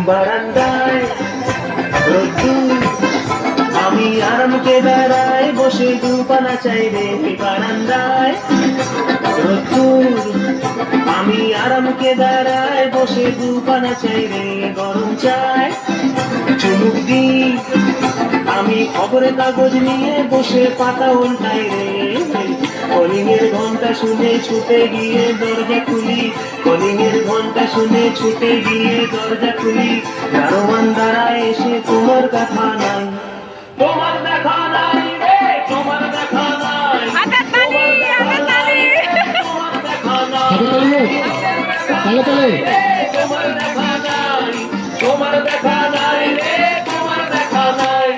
বারান্দায় রোদ্দুর আমি আরামকে দাঁড়ায় বসে দুপানা চাই রে বারান্দায় রোদ্দুর আমি আরামকে দাঁড়ায় বসে দুপানা চাই রে গরম চাই চুমুক দি আমি খবরের কাগজ নিয়ে বসে পাতা উল্টাই রে কলিংয়ের ঘন্টা শুনে ছুটে গিয়ে দরজা খুলি কলিংয়ের ঘন্টা শুনে ছুটে গিয়ে দরজা খুলি দারোয়ান দাঁড়ায় এসে তোমার কথা নাই তোমার দেখা নাই রে তোমার দেখা নাই তোমার দেখা নাই তোমার দেখা নাই তোমার দেখা নাই তোমার দেখা নাই রে তোমার দেখা নাই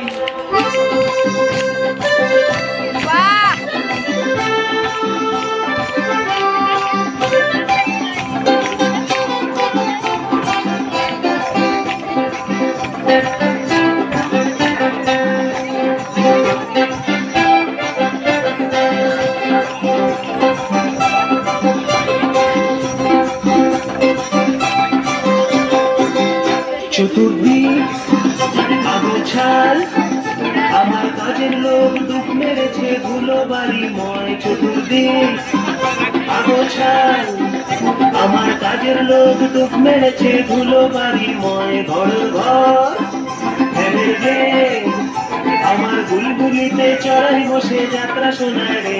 চতুর্দিক আগোছাল আমার কাজের লোক ডুব মেরেছে ধুলো বাড়ি ময় চতুর্দিক আগোছাল আমার কাজের লোক ডুব মেরেছে ধুলো বাড়ি ময় ঘর ঘর ফেলে রে আমার বুলবুলিতে চড়াই বসে যাত্রা শোনায় রে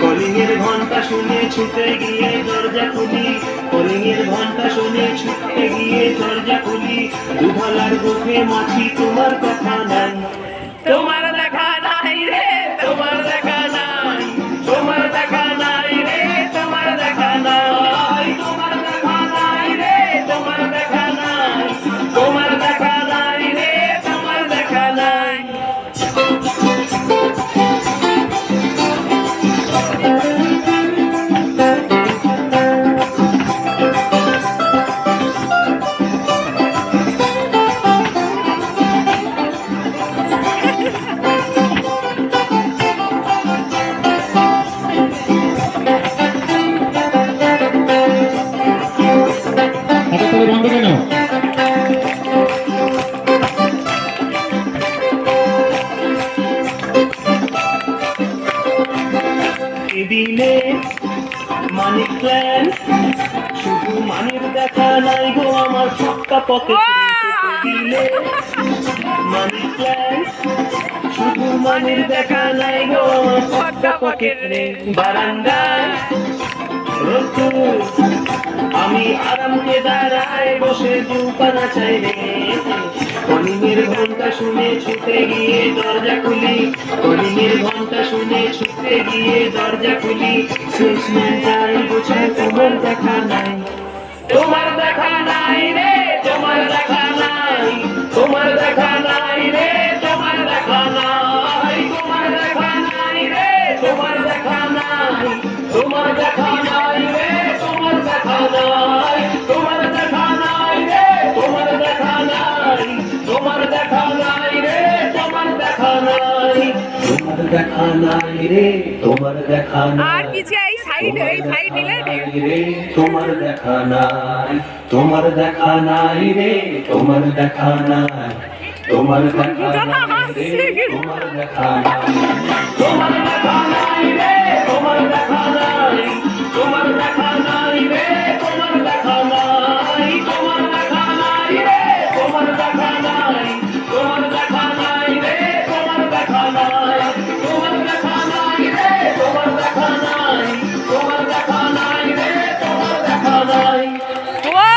কলিংয়ের ঘন্টা শুনে ছুটে গিয়ে দরজা খুলি কলিংয়ের ঘন্টা শুনে ছুটে গিয়ে দরজা খুলি দুধলার বুকে মাছি তোমার কথা নাই তোমার দেখা নাই রে তোমার দেখা নাই তোমার দেখা নাই রে তোমার দেখা নাই তোমার দেখা নাই রে তোমার দেখা নাই তোমার দেখা নাই রে তোমার দেখা নাই দিলে মানিক প্ল্যান শুধু মানির দেখা নাই গো আমার সবটা পকেট দিলে মানিক প্ল্যান শুধু মানির দেখা নাই গো আমার সবটা পকেট রে বারান্দায় রোদ্দুর আমি আরামকে দাঁড়ায় বসে দুপানা চাই রে কলিংয়ের ঘন্টা শুনে ছুটে গিয়ে দরজা খুলি কলিংয়ের ঘন্টা শুনে ছুটে গিয়ে দরজা খুলি শেষমেশটাই বোঝে তোমার দেখা নাই তোমার দেখা নাই রে তোমার দেখা নাই তোমার দেখা নাই রে তোমার দেখা নাই তোমার দেখা নাই রে তোমার দেখা নাই তোমার দেখা নাই রে তোমার দেখা নাই তোমার দেখা নাই রে তোমার দেখা নাই তোমার দেখা নাই রে তোমার দেখা নাই তোমার দেখা নাই রে তোমার দেখা নাই আর পিছে এই সাইড নিলে রে তোমার দেখা নাই তোমার দেখা নাই রে তোমার দেখা নাই তোমার দেখা নাই রে তোমার দেখা নাই তোমার দেখা নাই রে